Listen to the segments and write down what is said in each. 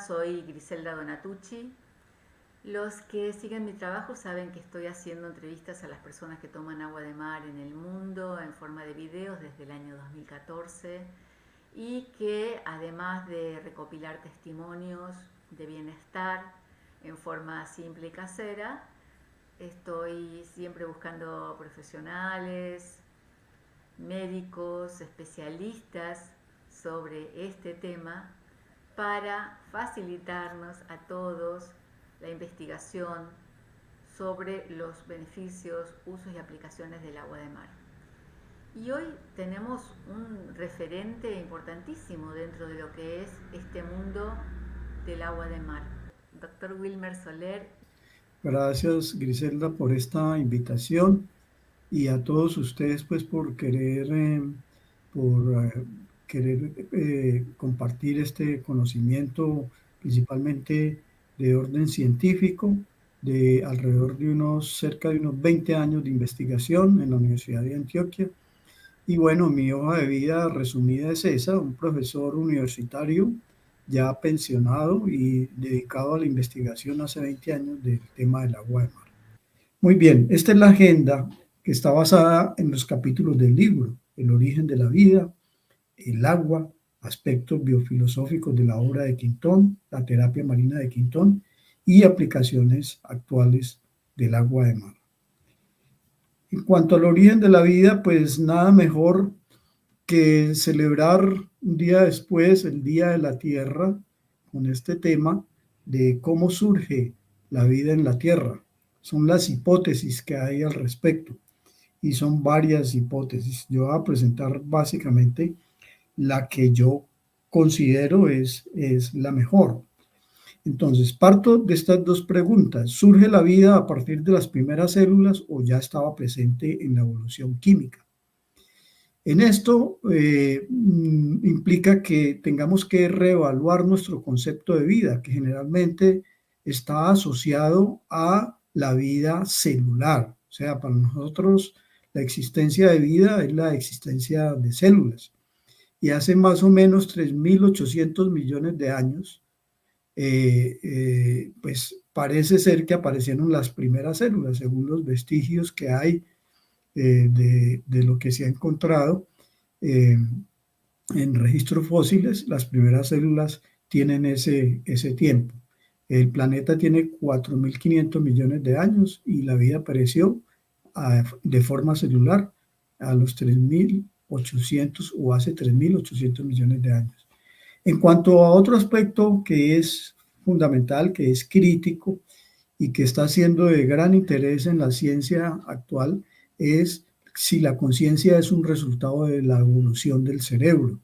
Soy Griselda Donatucci. Los que siguen mi trabajo saben que estoy haciendo entrevistas a las personas que toman agua de mar en el mundo en forma de videos desde el año 2014 y que además de recopilar testimonios de bienestar en forma simple y casera, estoy siempre buscando profesionales, médicos, especialistas sobre este tema para facilitarnos a todos la investigación sobre los beneficios, usos y aplicaciones del agua de mar. Y hoy tenemos un referente importantísimo dentro de lo que es este mundo del agua de mar. Doctor Wilmer Soler. Gracias, Griselda, por esta invitación y a todos ustedes, pues, por querer compartir este conocimiento, principalmente de orden científico, de alrededor de cerca de unos 20 años de investigación en la Universidad de Antioquia. Y bueno, mi hoja de vida resumida es esa: un profesor universitario ya pensionado y dedicado a la investigación hace 20 años del tema del agua de mar. Muy bien, esta es la agenda que está basada en los capítulos del libro: el origen de la vida, el agua, aspectos biofilosóficos de la obra de Quintón, la terapia marina de Quintón y aplicaciones actuales del agua de mar. En cuanto al origen de la vida, pues nada mejor que celebrar un día después el Día de la Tierra con este tema de cómo surge la vida en la Tierra. Son las hipótesis que hay al respecto y son varias hipótesis. Yo voy a presentar básicamente la que yo considero es la mejor. Entonces, parto de estas dos preguntas. ¿Surge la vida a partir de las primeras células o ya estaba presente en la evolución química? En esto implica que tengamos que reevaluar nuestro concepto de vida, que generalmente está asociado a la vida celular. O sea, para nosotros la existencia de vida es la existencia de células. Y hace más o menos 3.800 millones de años, pues parece ser que aparecieron las primeras células, según los vestigios que hay de lo que se ha encontrado en registros fósiles. Las primeras células tienen ese tiempo. El planeta tiene 4.500 millones de años y la vida apareció de forma celular a los 3.800 o hace 3.800 millones de años. En cuanto a otro aspecto que es fundamental, que es crítico y que está siendo de gran interés en la ciencia actual, es si la conciencia es un resultado de la evolución del cerebro.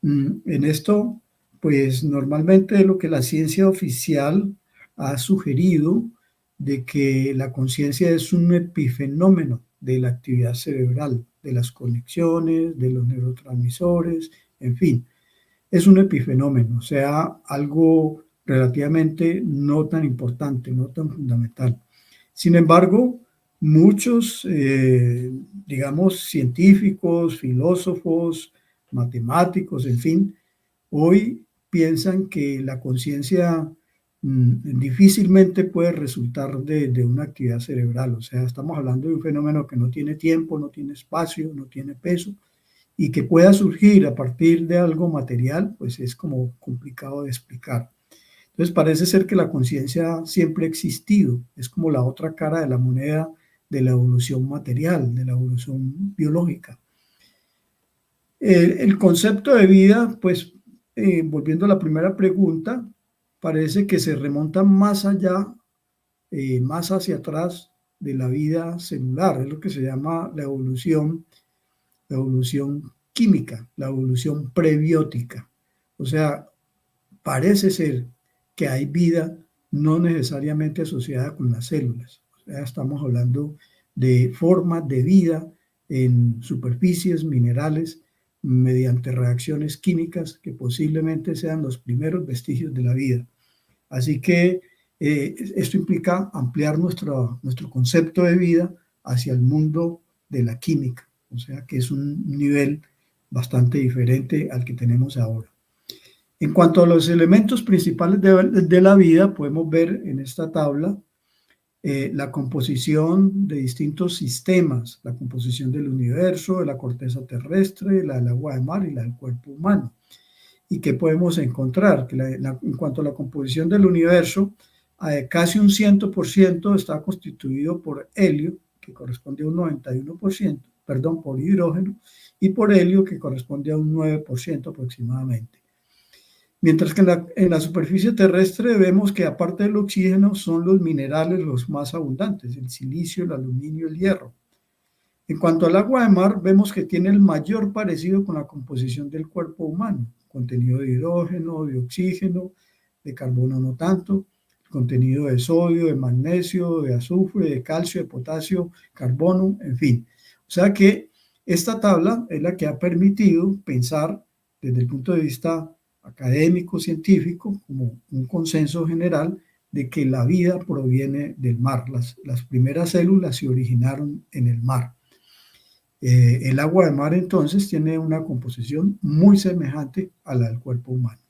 En esto, pues normalmente lo que la ciencia oficial ha sugerido de que la conciencia es un epifenómeno de la actividad cerebral, de las conexiones, de los neurotransmisores, en fin, es un epifenómeno, o sea, algo relativamente no tan importante, no tan fundamental. Sin embargo, muchos, digamos, científicos, filósofos, matemáticos, en fin, hoy piensan que la conciencia difícilmente puede resultar de una actividad cerebral. O sea, estamos hablando de un fenómeno que no tiene tiempo, no tiene espacio, no tiene peso, y que pueda surgir a partir de algo material, pues es como complicado de explicar. Entonces parece ser que la conciencia siempre ha existido, es como la otra cara de la moneda de la evolución material, de la evolución biológica. El concepto de vida, pues, volviendo a la primera pregunta, parece que se remonta más allá, más hacia atrás de la vida celular, es lo que se llama la evolución química, la evolución prebiótica. O sea, parece ser que hay vida no necesariamente asociada con las células. O sea, estamos hablando de formas de vida en superficies, minerales, mediante reacciones químicas que posiblemente sean los primeros vestigios de la vida. Así que esto implica ampliar nuestro concepto de vida hacia el mundo de la química, o sea que es un nivel bastante diferente al que tenemos ahora. En cuanto a los elementos principales de la vida, podemos ver en esta tabla la composición de distintos sistemas, la composición del universo, de la corteza terrestre, la del agua de mar y la del cuerpo humano. ¿Y qué podemos encontrar? Que en cuanto a la composición del universo, casi un 100% está constituido por helio, que corresponde a un 91%, perdón, por hidrógeno, y por helio, que corresponde a un 9% aproximadamente. Mientras que en la superficie terrestre vemos que aparte del oxígeno son los minerales los más abundantes, el silicio, el aluminio, el hierro. En cuanto al agua de mar, vemos que tiene el mayor parecido con la composición del cuerpo humano, contenido de hidrógeno, de oxígeno, de carbono no tanto, contenido de sodio, de magnesio, de azufre, de calcio, de potasio, carbono, en fin. O sea que esta tabla es la que ha permitido pensar desde el punto de vista académico, científico, como un consenso general de que la vida proviene del mar. Las primeras células se originaron en el mar. El agua de mar entonces tiene una composición muy semejante a la del cuerpo humano.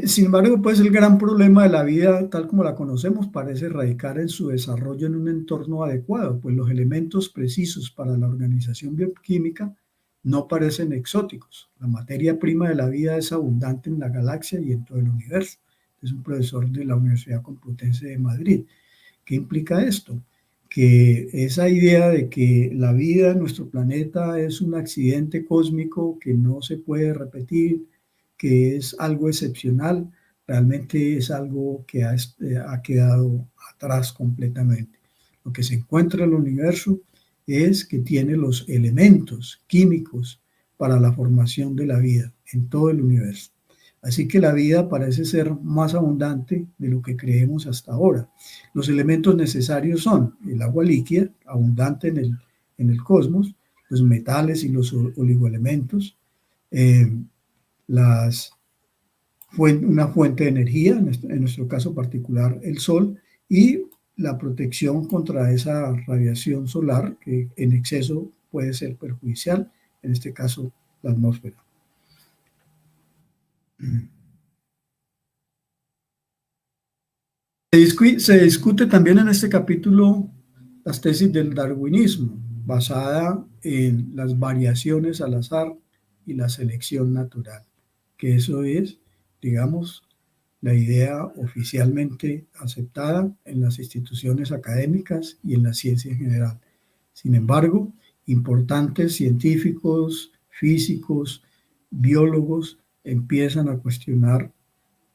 Sin embargo, pues el gran problema de la vida, tal como la conocemos, parece radicar en su desarrollo en un entorno adecuado, pues los elementos precisos para la organización bioquímica no parecen exóticos. La materia prima de la vida es abundante en la galaxia y en todo el universo. Es un profesor de la Universidad Complutense de Madrid. ¿Qué implica esto? Que esa idea de que la vida en nuestro planeta es un accidente cósmico que no se puede repetir, que es algo excepcional, realmente es algo que ha quedado atrás completamente. Lo que se encuentra en el universo es que tiene los elementos químicos para la formación de la vida en todo el universo. Así que la vida parece ser más abundante de lo que creemos hasta ahora. Los elementos necesarios son el agua líquida, abundante en el cosmos, los metales y los oligoelementos, una fuente de energía, en nuestro caso particular el sol, y la protección contra esa radiación solar que en exceso puede ser perjudicial, en este caso la atmósfera. Se discute también en este capítulo las tesis del darwinismo, basada en las variaciones al azar y la selección natural, que eso es, digamos, la idea oficialmente aceptada en las instituciones académicas y en la ciencia en general. Sin embargo, importantes científicos, físicos, biólogos empiezan a cuestionar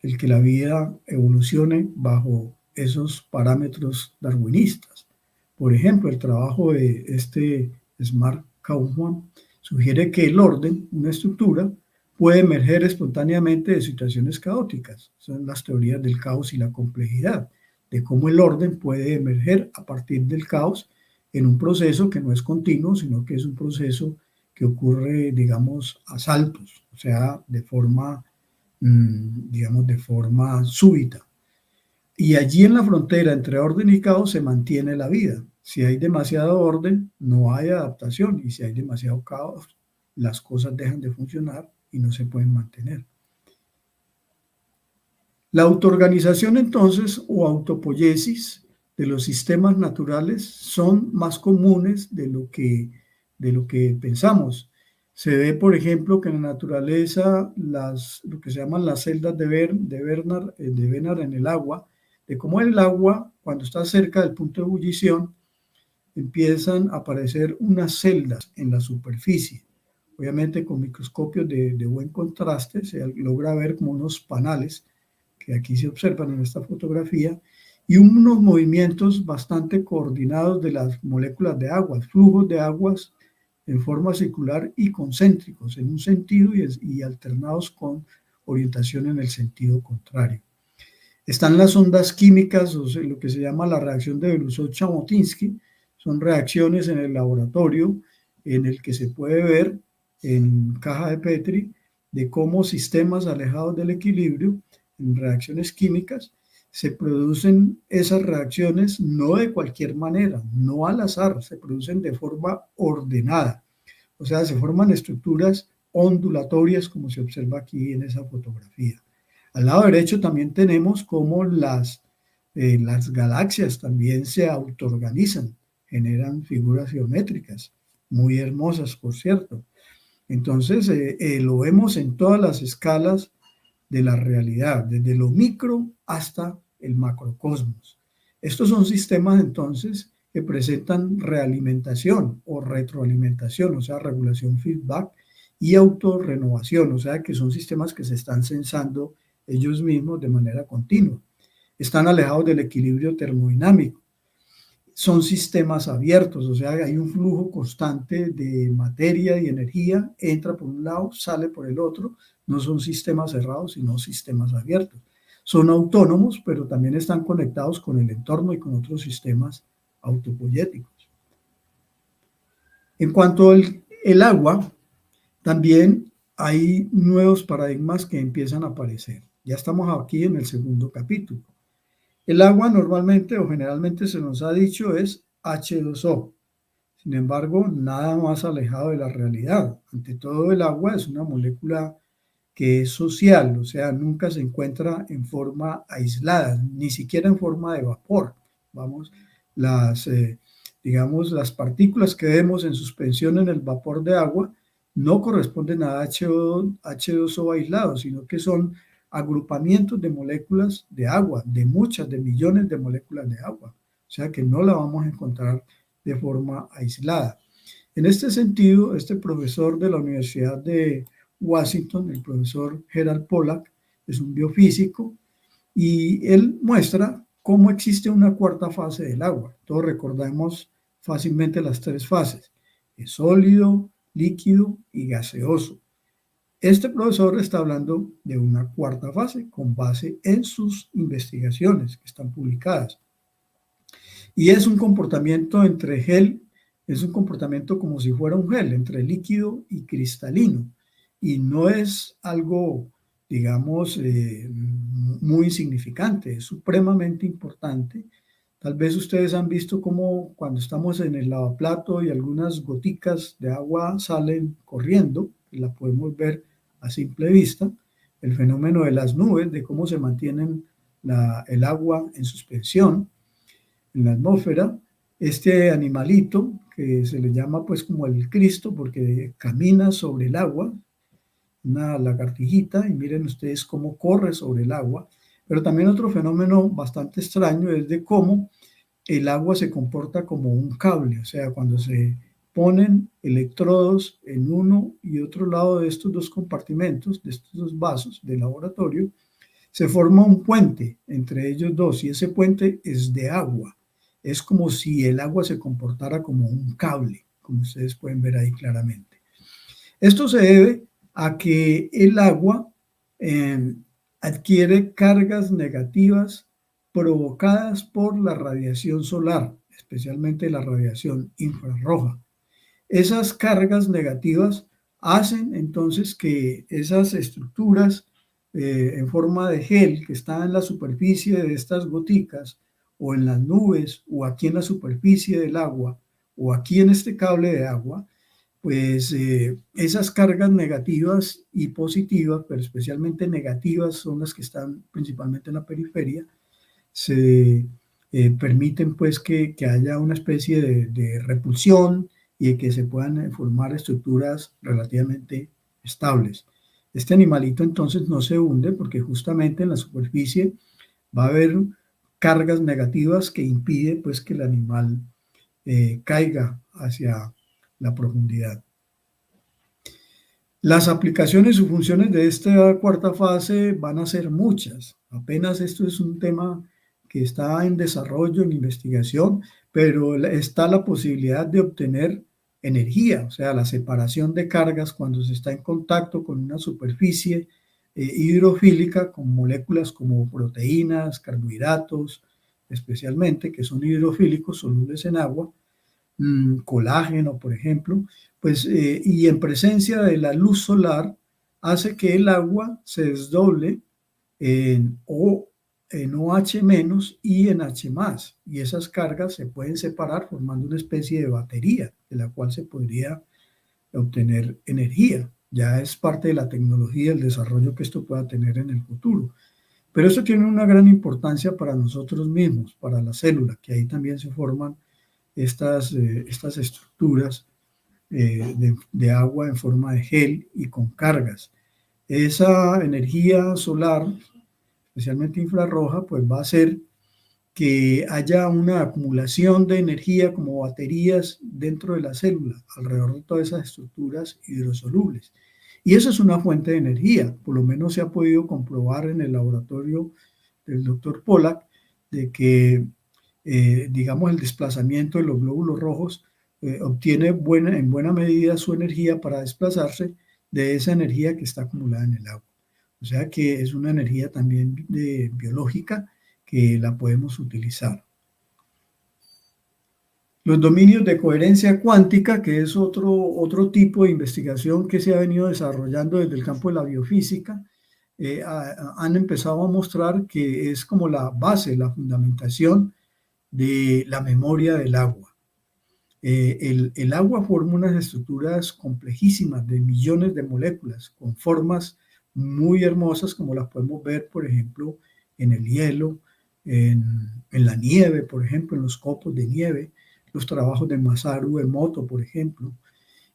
el que la vida evolucione bajo esos parámetros darwinistas. Por ejemplo, el trabajo de Smart Kaufman sugiere que el orden, una estructura, puede emerger espontáneamente de situaciones caóticas. Son las teorías del caos y la complejidad, de cómo el orden puede emerger a partir del caos en un proceso que no es continuo, sino que es un proceso que ocurre, digamos, a saltos, o sea, de forma digamos, de forma súbita. Y allí en la frontera entre orden y caos se mantiene la vida. Si hay demasiado orden, no hay adaptación. Y si hay demasiado caos, las cosas dejan de funcionar y no se pueden mantener. La autoorganización entonces o autopoiesis de los sistemas naturales son más comunes de lo que pensamos. Se ve, por ejemplo, que en la naturaleza lo que se llaman las celdas de Bénard en el agua, de cómo el agua, cuando está cerca del punto de ebullición, empiezan a aparecer unas celdas en la superficie. Obviamente con microscopios de buen contraste se logra ver como unos panales que aquí se observan en esta fotografía, y unos movimientos bastante coordinados de las moléculas de agua, flujos de aguas en forma circular y concéntricos en un sentido y alternados con orientación en el sentido contrario. Están las ondas químicas, o sea, lo que se llama la reacción de Belousov-Chamotinsky, son reacciones en el laboratorio en el que se puede ver en caja de Petri de cómo sistemas alejados del equilibrio, en reacciones químicas, se producen esas reacciones no de cualquier manera, no al azar, se producen de forma ordenada. O sea, se forman estructuras ondulatorias, como se observa aquí en esa fotografía. Al lado derecho también tenemos cómo las galaxias también se autoorganizan, generan figuras geométricas, muy hermosas, por cierto. Entonces, lo vemos en todas las escalas de la realidad, desde lo micro hasta el macrocosmos. Estos son sistemas entonces que presentan realimentación o retroalimentación, o sea, regulación feedback y autorrenovación, o sea, que son sistemas que se están sensando ellos mismos de manera continua. Están alejados del equilibrio termodinámico. Son sistemas abiertos, o sea, hay un flujo constante de materia y energía, entra por un lado, sale por el otro, no son sistemas cerrados, sino sistemas abiertos. Son autónomos, pero también están conectados con el entorno y con otros sistemas autopoyéticos. En cuanto al agua, también hay nuevos paradigmas que empiezan a aparecer. Ya estamos aquí en el segundo capítulo. El agua normalmente o generalmente se nos ha dicho es H2O. Sin embargo, nada más alejado de la realidad. Ante todo, el agua es una molécula que es social, o sea, nunca se encuentra en forma aislada, ni siquiera en forma de vapor. Vamos, digamos, las partículas que vemos en suspensión en el vapor de agua no corresponden a H2O aislado, sino que son agrupamientos de moléculas de agua, de muchas, de millones de moléculas de agua. O sea que no la vamos a encontrar de forma aislada. En este sentido, este profesor de la Universidad de Washington, el profesor Gerald Pollack, es un biofísico y él muestra cómo existe una cuarta fase del agua. Todos recordamos fácilmente las tres fases: es sólido, líquido y gaseoso. Este profesor está hablando de una cuarta fase con base en sus investigaciones que están publicadas. Y es un comportamiento entre gel, es un comportamiento como si fuera un gel, entre líquido y cristalino. Y no es algo, digamos, muy insignificante, es supremamente importante. Tal vez ustedes han visto cómo cuando estamos en el lavaplato y algunas goticas de agua salen corriendo, y la podemos ver a simple vista, el fenómeno de las nubes, de cómo se mantienen el agua en suspensión en la atmósfera. Este animalito que se le llama pues como el Cristo porque camina sobre el agua, una lagartijita, y miren ustedes cómo corre sobre el agua. Pero también otro fenómeno bastante extraño es de cómo el agua se comporta como un cable, o sea, cuando se ponen electrodos en uno y otro lado de estos dos compartimentos, de estos dos vasos de laboratorio, se forma un puente entre ellos dos y ese puente es de agua. Es como si el agua se comportara como un cable, como ustedes pueden ver ahí claramente. Esto se debe a que el agua adquiere cargas negativas provocadas por la radiación solar, especialmente la radiación infrarroja. Esas cargas negativas hacen entonces que esas estructuras en forma de gel que están en la superficie de estas goticas o en las nubes o aquí en la superficie del agua o aquí en este cable de agua, pues esas cargas negativas y positivas, pero especialmente negativas son las que están principalmente en la periferia, se permiten pues que haya una especie de repulsión y de que se puedan formar estructuras relativamente estables. Este animalito entonces no se hunde porque justamente en la superficie va a haber cargas negativas que impiden pues que el animal caiga hacia la profundidad. Las aplicaciones y funciones de esta cuarta fase van a ser muchas. Apenas esto es un tema que está en desarrollo, en investigación, pero está la posibilidad de obtener energía, o sea, la separación de cargas cuando se está en contacto con una superficie hidrofílica con moléculas como proteínas, carbohidratos, especialmente, que son hidrofílicos, solubles en agua, colágeno, por ejemplo, pues, y en presencia de la luz solar hace que el agua se desdoble en OH- menos y en H+, y esas cargas se pueden separar formando una especie de batería de la cual se podría obtener energía. ya es parte de la tecnología, el desarrollo que esto pueda tener en el futuro. Pero esto tiene una gran importancia para nosotros mismos, para la célula, que ahí también se forman estas estructuras de agua en forma de gel y con cargas. Esa energía solar, especialmente infrarroja, pues va a hacer que haya una acumulación de energía como baterías dentro de la célula, alrededor de todas esas estructuras hidrosolubles. Y eso es una fuente de energía, por lo menos se ha podido comprobar en el laboratorio del doctor Pollack, de que, digamos, el desplazamiento de los glóbulos rojos obtiene en buena medida su energía para desplazarse de esa energía que está acumulada en el agua. O sea que es una energía también biológica que la podemos utilizar. Los dominios de coherencia cuántica, que es otro tipo de investigación que se ha venido desarrollando desde el campo de la biofísica, han empezado a mostrar que es como la base, la fundamentación de la memoria del agua. El agua forma unas estructuras complejísimas de millones de moléculas con formas muy hermosas, como las podemos ver, por ejemplo, en el hielo, en la nieve, por ejemplo, en los copos de nieve, los trabajos de Masaru Emoto, por ejemplo.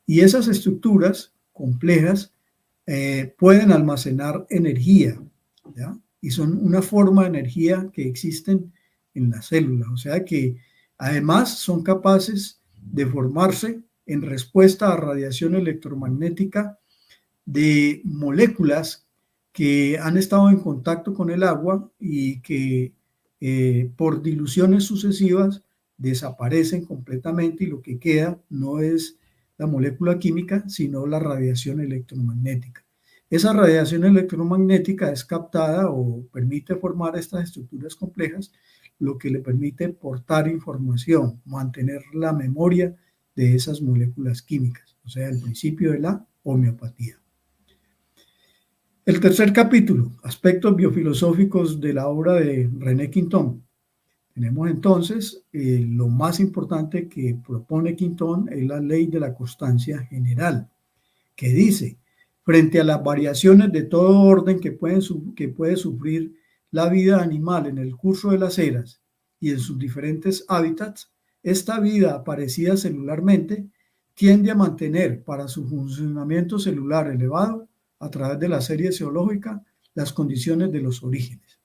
Y esas estructuras complejas pueden almacenar energía, ¿ya? Y son una forma de energía que existen en las células. O sea que además son capaces de formarse en respuesta a radiación electromagnética de moléculas que han estado en contacto con el agua y que por diluciones sucesivas desaparecen completamente y lo que queda no es la molécula química, sino la radiación electromagnética. Esa radiación electromagnética es captada o permite formar estas estructuras complejas, lo que le permite portar información, mantener la memoria de esas moléculas químicas, o sea, el principio de la homeopatía. El tercer capítulo, aspectos biofilosóficos de la obra de René Quintón. Tenemos entonces lo más importante que propone Quintón es la ley de la constancia general, que dice, frente a las variaciones de todo orden que puede sufrir la vida animal en el curso de las eras y en sus diferentes hábitats, esta vida aparecida celularmente tiende a mantener para su funcionamiento celular elevado a través de la serie geológica las condiciones de los orígenes.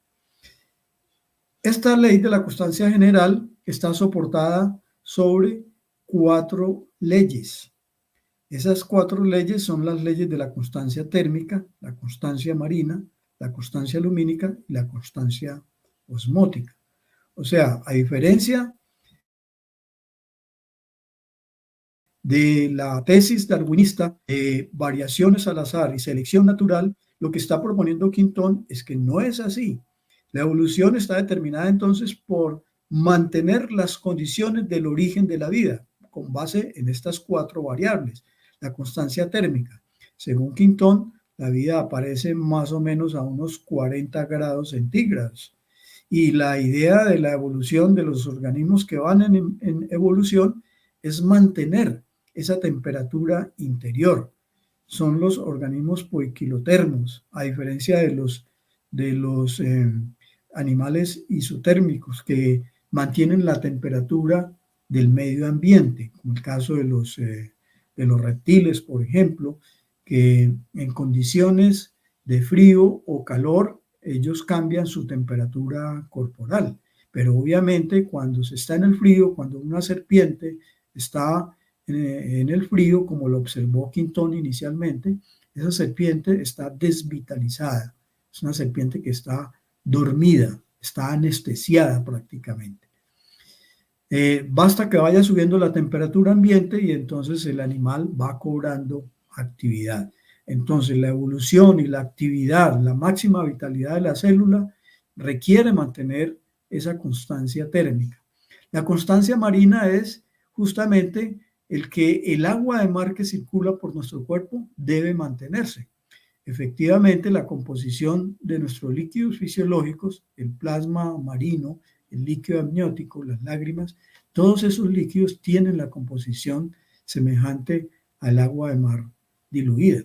Esta ley de la constancia general está soportada sobre 4 leyes. Esas 4 leyes son las leyes de la constancia térmica, la constancia marina, la constancia lumínica y la constancia osmótica. O sea, a diferencia de la tesis darwinista de variaciones al azar y selección natural, lo que está proponiendo Quintón es que no es así. La evolución está determinada entonces por mantener las condiciones del origen de la vida, con base en estas 4 variables. La constancia térmica. Según Quintón, la vida aparece más o menos a unos 40 grados centígrados. Y la idea de la evolución de los organismos que van en evolución es mantener esa temperatura interior. Son los organismos poiquilotermos, a diferencia de los animales isotérmicos que mantienen la temperatura del medio ambiente, como el caso de los reptiles, por ejemplo, que en condiciones de frío o calor, ellos cambian su temperatura corporal. Pero obviamente cuando se está en el frío, cuando una serpiente está en el frío, como lo observó Quintón inicialmente, esa serpiente está desvitalizada. Es una serpiente que está dormida, está anestesiada prácticamente. Basta que vaya subiendo la temperatura ambiente y entonces el animal va cobrando actividad. Entonces la evolución y la actividad, la máxima vitalidad de la célula requiere mantener esa constancia térmica. La constancia marina es justamente el que el agua de mar que circula por nuestro cuerpo debe mantenerse. Efectivamente, la composición de nuestros líquidos fisiológicos, el plasma marino, el líquido amniótico, las lágrimas, todos esos líquidos tienen la composición semejante al agua de mar diluida.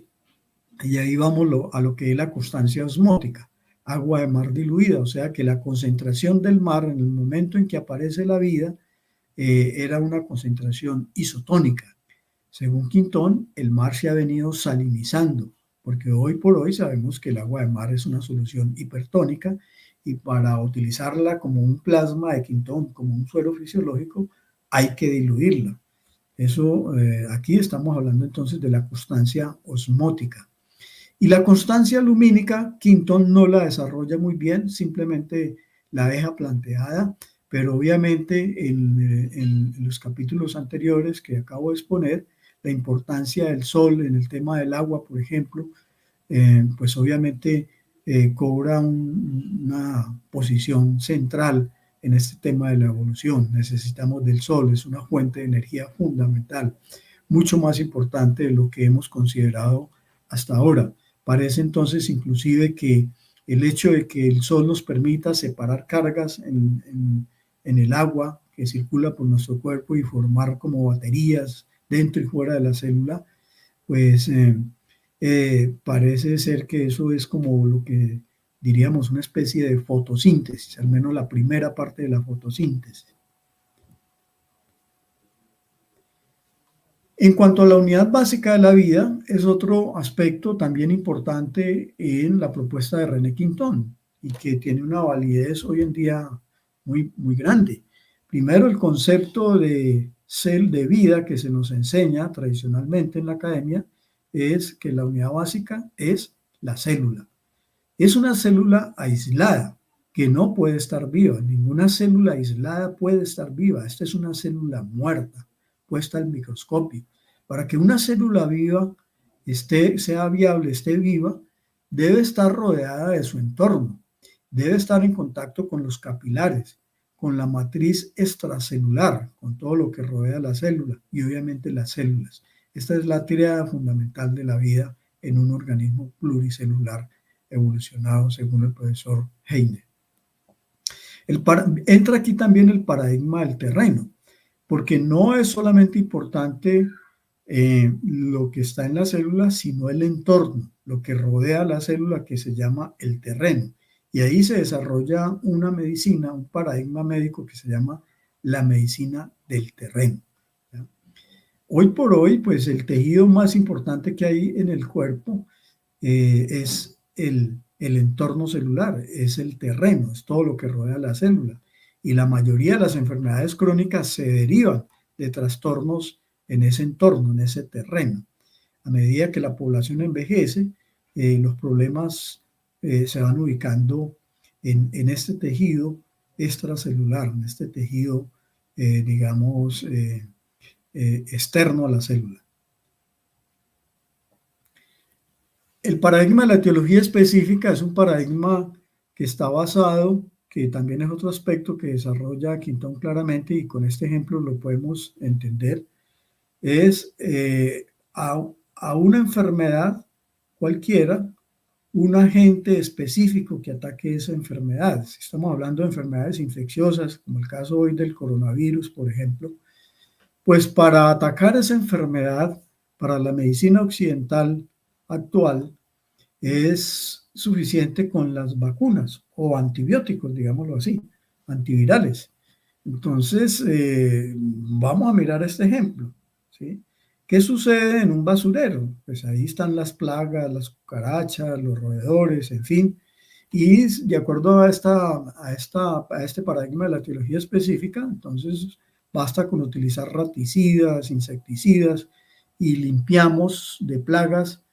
Y ahí vamos a lo que es la constancia osmótica, agua de mar diluida, o sea que la concentración del mar en el momento en que aparece la vida era una concentración isotónica. Según Quintón, el mar se ha venido salinizando, porque hoy por hoy sabemos que el agua de mar es una solución hipertónica y para utilizarla como un plasma de Quintón, como un suero fisiológico, hay que diluirla. Eso, aquí estamos hablando entonces de la constancia osmótica. Y la constancia lumínica, Quintón no la desarrolla muy bien, simplemente la deja planteada, pero obviamente en los capítulos anteriores que acabo de exponer, la importancia del sol en el tema del agua, por ejemplo, pues obviamente cobra una posición central en este tema de la evolución. Necesitamos del sol, es una fuente de energía fundamental, mucho más importante de lo que hemos considerado hasta ahora. Parece entonces inclusive que el hecho de que el sol nos permita separar cargas en el agua que circula por nuestro cuerpo y formar como baterías dentro y fuera de la célula, pues parece ser que eso es como lo que diríamos una especie de fotosíntesis, al menos la primera parte de la fotosíntesis. En cuanto a la unidad básica de la vida, es otro aspecto también importante en la propuesta de René Quintón y que tiene una validez hoy en día muy, muy grande. Primero, el concepto de vida que se nos enseña tradicionalmente en la academia es que la unidad básica es la célula. Es una célula aislada que no puede estar viva. Ninguna célula aislada puede estar viva. Esta es una célula muerta, puesta al microscopio. Para que una célula viva sea viable, esté viva, debe estar rodeada de su entorno. Debe estar en contacto con los capilares, con la matriz extracelular, con todo lo que rodea la célula y obviamente las células. Esta es la tríada fundamental de la vida en un organismo pluricelular evolucionado según el profesor Heine. Entra aquí también el paradigma del terreno, porque no es solamente importante lo que está en la célula, sino el entorno, lo que rodea la célula que se llama el terreno. Y ahí se desarrolla una medicina, un paradigma médico que se llama la medicina del terreno. ¿Ya? Hoy por hoy, pues el tejido más importante que hay en el cuerpo es el entorno celular, es el terreno, es todo lo que rodea la célula. Y la mayoría de las enfermedades crónicas se derivan de trastornos en ese entorno, en ese terreno. A medida que la población envejece, los problemas se van ubicando en este tejido extracelular, en este tejido, digamos, externo a la célula. El paradigma de la etiología específica es un paradigma que está basado, que también es otro aspecto que desarrolla Quintón claramente y con este ejemplo lo podemos entender, es a una enfermedad cualquiera, un agente específico que ataque esa enfermedad. Si estamos hablando de enfermedades infecciosas, como el caso hoy del coronavirus, por ejemplo, pues para atacar esa enfermedad, para la medicina occidental actual, es suficiente con las vacunas o antibióticos, digámoslo así, antivirales. Entonces, vamos a mirar este ejemplo, ¿sí? ¿Qué sucede en un basurero? Pues ahí están las plagas, las cucarachas, los roedores, en fin. Y de acuerdo a este paradigma de la etiología específica, entonces basta con utilizar raticidas, insecticidas y limpiamos de plagas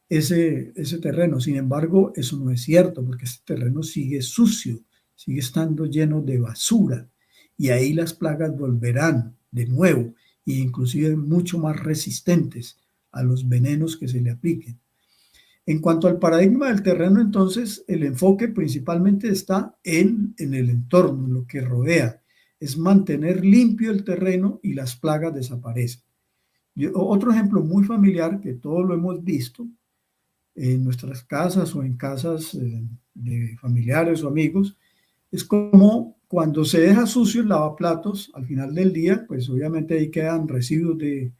ese terreno. Sin embargo, eso no es cierto porque este terreno sigue sucio, sigue estando lleno de basura y ahí las plagas volverán de nuevo e inclusive mucho más resistentes a los venenos que se le apliquen. En cuanto al paradigma del terreno, entonces, el enfoque principalmente está en el entorno, en lo que rodea. Es mantener limpio el terreno y las plagas desaparecen. Otro ejemplo muy familiar que todos lo hemos visto en nuestras casas o en casas de familiares o amigos, es como cuando se deja sucio el lavaplatos al final del día, pues obviamente ahí quedan residuos de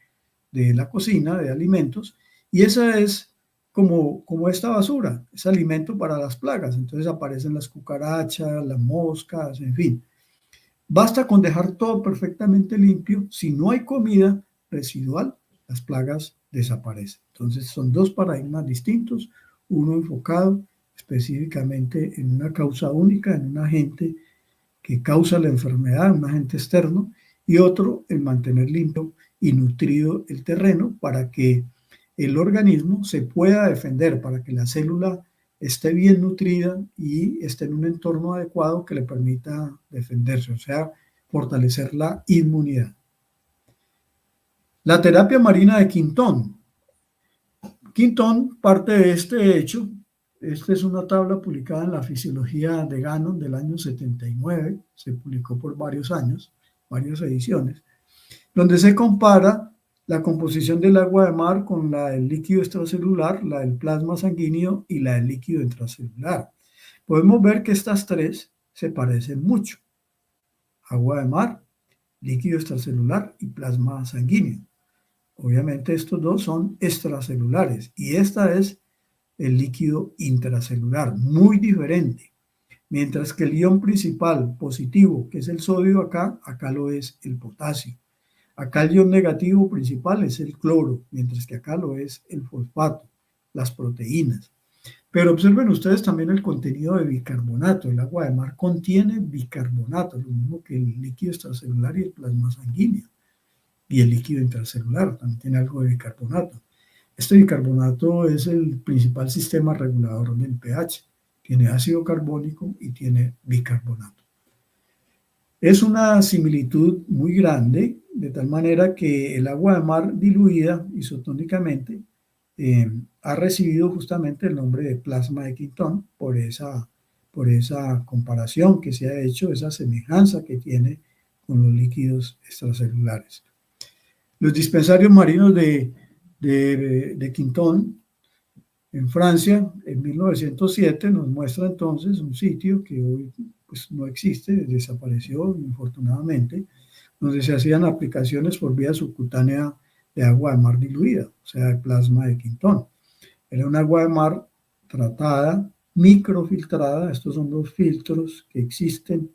la cocina, de alimentos, y esa es como esta basura, es alimento para las plagas. Entonces aparecen las cucarachas, las moscas, en fin. Basta con dejar todo perfectamente limpio. Si no hay comida residual, las plagas desaparecen. Entonces son dos paradigmas distintos, uno enfocado específicamente en una causa única, en un agente que causa la enfermedad, un agente externo, y otro en mantener limpio y nutrido el terreno para que el organismo se pueda defender, para que la célula esté bien nutrida y esté en un entorno adecuado que le permita defenderse, o sea, fortalecer la inmunidad. La terapia marina de Quintón. Quintón parte de este hecho. Esta es una tabla publicada en la Fisiología de Gannon del año 79, se publicó por varios años, varias ediciones, donde se compara la composición del agua de mar con la del líquido extracelular, la del plasma sanguíneo y la del líquido intracelular. Podemos ver que estas tres se parecen mucho. Agua de mar, líquido extracelular y plasma sanguíneo. Obviamente estos dos son extracelulares y esta es el líquido intracelular, muy diferente. Mientras que el ion principal positivo, que es el sodio acá lo es el potasio. Acá el ion negativo principal es el cloro, mientras que acá lo es el fosfato, las proteínas. Pero observen ustedes también el contenido de bicarbonato. El agua de mar contiene bicarbonato, lo mismo que el líquido extracelular y el plasma sanguíneo. Y el líquido intracelular también tiene algo de bicarbonato. Este bicarbonato es el principal sistema regulador del pH. Tiene ácido carbónico y tiene bicarbonato. Es una similitud muy grande, de tal manera que el agua de mar diluida isotónicamente ha recibido justamente el nombre de plasma de Quintón por esa comparación que se ha hecho, esa semejanza que tiene con los líquidos extracelulares. Los dispensarios marinos de Quintón en Francia en 1907 nos muestra entonces un sitio que hoy pues, no existe, desapareció infortunadamente, donde se hacían aplicaciones por vía subcutánea de agua de mar diluida, o sea, de plasma de Quintón. Era un agua de mar tratada, microfiltrada. Estos son los filtros que existen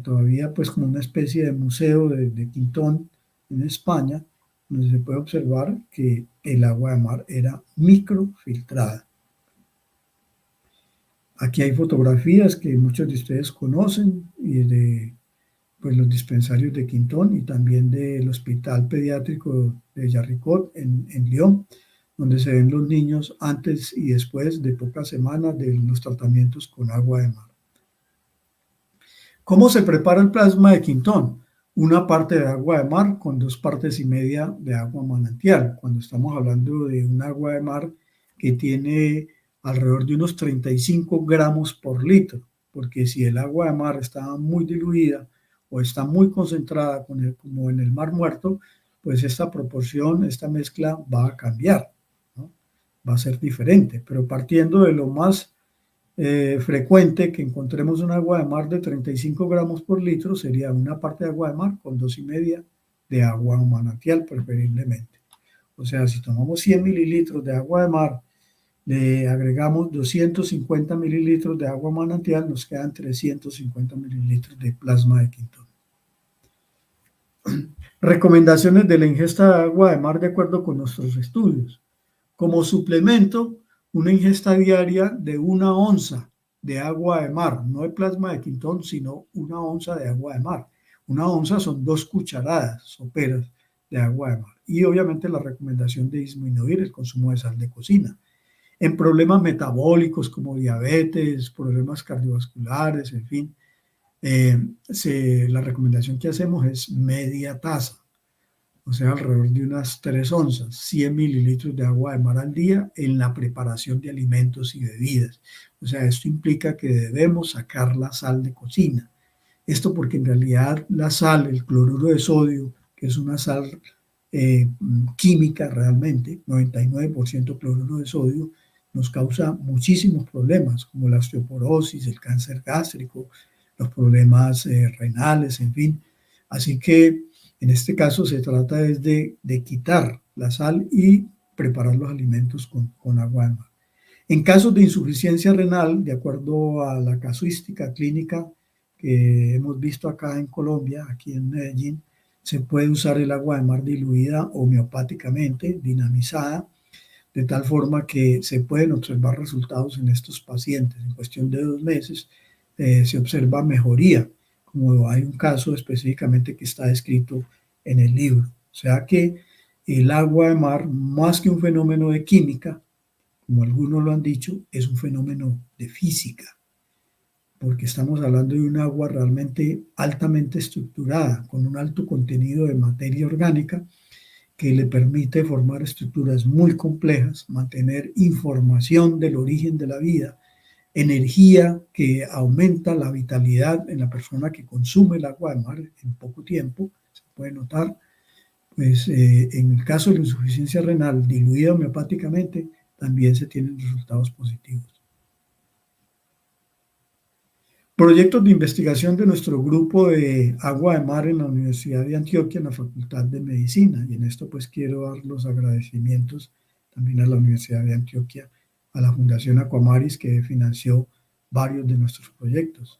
todavía pues como una especie de museo de Quintón en España, donde se puede observar que el agua de mar era microfiltrada. Aquí hay fotografías que muchos de ustedes conocen y de pues, los dispensarios de Quintón y también del Hospital Pediátrico de Jarricot en Lyon, donde se ven los niños antes y después de pocas semanas de los tratamientos con agua de mar. ¿Cómo se prepara el plasma de Quintón? Una parte de agua de mar con 2 partes y media de agua manantial. Cuando estamos hablando de un agua de mar que tiene alrededor de unos 35 gramos por litro, porque si el agua de mar está muy diluida o está muy concentrada como en el Mar Muerto, pues esta proporción, esta mezcla va a cambiar, ¿no? Va a ser diferente, pero partiendo de lo más frecuente que encontremos un agua de mar de 35 gramos por litro, sería una parte de agua de mar con 2,5 de agua manantial preferiblemente. O sea, si tomamos 100 mililitros de agua de mar, le agregamos 250 mililitros de agua manantial, nos quedan 350 mililitros de plasma de Quintón. Recomendaciones de la ingesta de agua de mar de acuerdo con nuestros estudios. Como suplemento, una ingesta diaria de 1 onza de agua de mar, no de plasma de Quintón, sino 1 onza de agua de mar. 1 onza son 2 cucharadas soperas de agua de mar. Y obviamente la recomendación de disminuir el consumo de sal de cocina. En problemas metabólicos como diabetes, problemas cardiovasculares, en fin, la recomendación que hacemos es media taza, o sea, alrededor de unas 3 onzas, 100 mililitros de agua de mar al día en la preparación de alimentos y bebidas. O sea, esto implica que debemos sacar la sal de cocina. Esto porque en realidad la sal, el cloruro de sodio, que es una sal química realmente, 99% cloruro de sodio, nos causa muchísimos problemas, como la osteoporosis, el cáncer gástrico, los problemas renales, en fin. Así que en este caso se trata de quitar la sal y preparar los alimentos con agua de mar. En casos de insuficiencia renal, de acuerdo a la casuística clínica que hemos visto acá en Colombia, aquí en Medellín, se puede usar el agua de mar diluida homeopáticamente, dinamizada, de tal forma que se pueden observar resultados en estos pacientes. En cuestión de 2 meses se observa mejoría, como hay un caso específicamente que está descrito en el libro. O sea que el agua de mar, más que un fenómeno de química, como algunos lo han dicho, es un fenómeno de física, porque estamos hablando de un agua realmente altamente estructurada, con un alto contenido de materia orgánica, que le permite formar estructuras muy complejas, mantener información del origen de la vida, energía que aumenta la vitalidad en la persona que consume el agua de mar en poco tiempo, se puede notar. Pues en el caso de la insuficiencia renal diluida homeopáticamente, también se tienen resultados positivos. Proyectos de investigación de nuestro grupo de agua de mar en la Universidad de Antioquia, en la Facultad de Medicina. Y en esto pues quiero dar los agradecimientos también a la Universidad de Antioquia, a la Fundación Aquamaris, que financió varios de nuestros proyectos.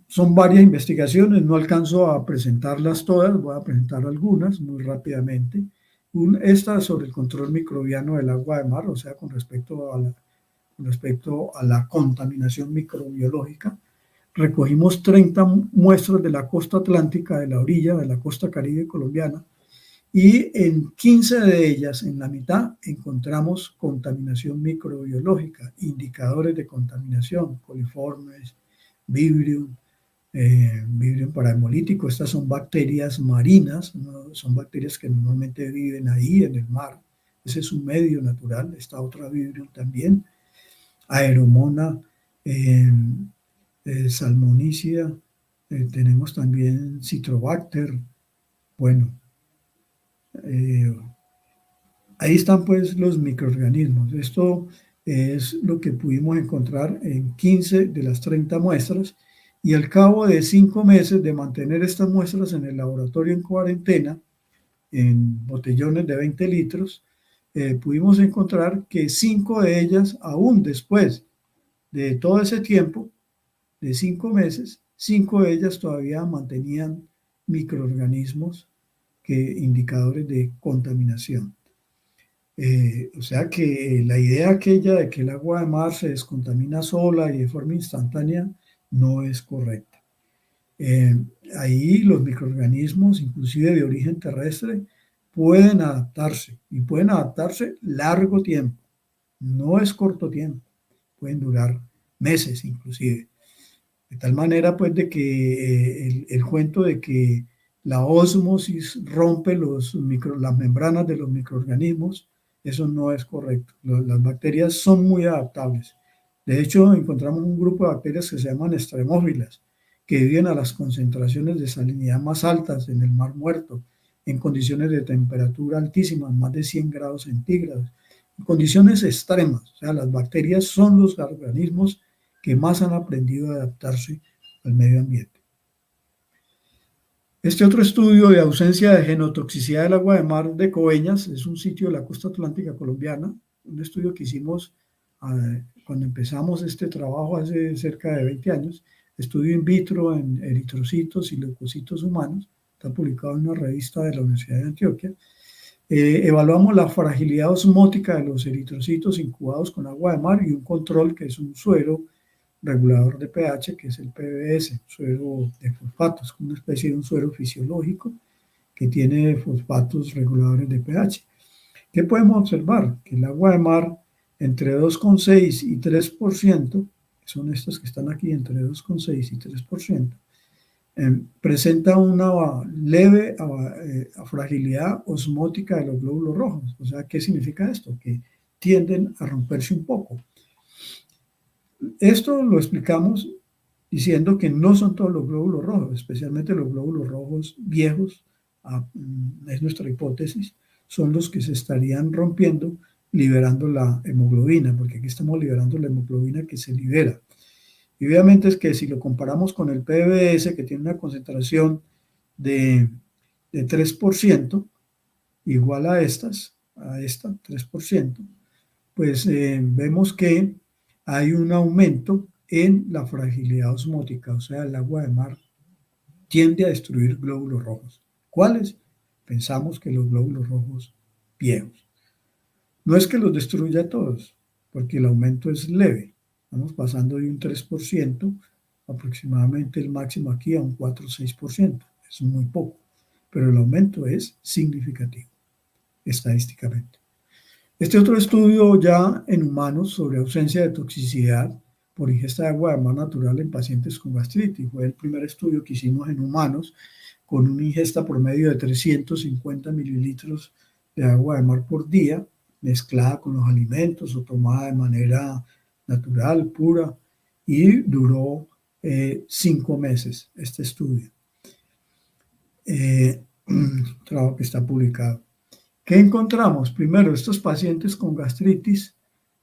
Son varias investigaciones, no alcanzo a presentarlas todas, voy a presentar algunas muy rápidamente. Esta sobre el control microbiano del agua de mar, o sea, con respecto a la contaminación microbiológica. Recogimos 30 muestras de la costa atlántica, de la orilla de la costa caribe colombiana, y en 15 de ellas, en la mitad, encontramos contaminación microbiológica, indicadores de contaminación, coliformes, Vibrio, Vibrio parahemolítico. Estas son bacterias marinas, ¿no? Son bacterias que normalmente viven ahí en el mar. Ese es un medio natural. Esta otra Vibrio también. Aeromona, salmonicida, tenemos también Citrobacter. Bueno, ahí están pues los microorganismos. Esto es lo que pudimos encontrar en 15 de las 30 muestras, y al cabo de 5 meses de mantener estas muestras en el laboratorio en cuarentena, en botellones de 20 litros, pudimos encontrar que 5 de ellas, aún después de todo ese tiempo, de 5 meses, 5 de ellas todavía mantenían microorganismos, indicadores de contaminación. O sea que la idea aquella de que el agua de mar se descontamina sola y de forma instantánea no es correcta. Ahí los microorganismos, inclusive de origen terrestre, pueden adaptarse, y pueden adaptarse largo tiempo. No es corto tiempo, pueden durar meses inclusive. De tal manera pues de que el cuento de que la ósmosis rompe las membranas de los microorganismos, eso no es correcto. Las bacterias son muy adaptables. De hecho, encontramos un grupo de bacterias que se llaman extremófilas, que viven a las concentraciones de salinidad más altas en el mar muerto, en condiciones de temperatura altísimas, más de 100 grados centígrados, en condiciones extremas. O sea, las bacterias son los organismos que más han aprendido a adaptarse al medio ambiente. Este otro estudio de ausencia de genotoxicidad del agua de mar de Coveñas es un sitio de la costa atlántica colombiana, un estudio que hicimos cuando empezamos este trabajo hace cerca de 20 años, estudio in vitro en eritrocitos y leucocitos humanos, está publicado en una revista de la Universidad de Antioquia. Evaluamos la fragilidad osmótica de los eritrocitos incubados con agua de mar y un control que es un suero regulador de pH, que es el PBS, suero de fosfatos, una especie de un suero fisiológico que tiene fosfatos reguladores de pH. ¿Qué podemos observar? Que el agua de mar entre 2,6 y 3%, que son estas que están aquí, entre 2,6 y 3%, presenta una leve fragilidad osmótica de los glóbulos rojos. O sea, ¿qué significa esto? Que tienden a romperse un poco. Esto lo explicamos diciendo que no son todos los glóbulos rojos, especialmente los glóbulos rojos viejos, es nuestra hipótesis, son los que se estarían rompiendo liberando la hemoglobina, porque aquí estamos liberando la hemoglobina que se libera. Y obviamente es que si lo comparamos con el PBS, que tiene una concentración de 3%, igual a estas, a esta, 3%, pues vemos que hay un aumento en la fragilidad osmótica, o sea, el agua de mar tiende a destruir glóbulos rojos. ¿Cuáles? Pensamos que los glóbulos rojos viejos. No es que los destruya todos, porque el aumento es leve. Estamos pasando de un 3%, aproximadamente el máximo aquí, a un 4 o 6%. Es muy poco, pero el aumento es significativo, estadísticamente. Este otro estudio ya en humanos sobre ausencia de toxicidad por ingesta de agua de mar natural en pacientes con gastritis. Fue el primer estudio que hicimos en humanos con una ingesta promedio de 350 mililitros de agua de mar por día, mezclada con los alimentos o tomada de manera natural, pura, y duró 5 meses este estudio. Trabajo que está publicado. ¿Qué encontramos? Primero, estos pacientes con gastritis,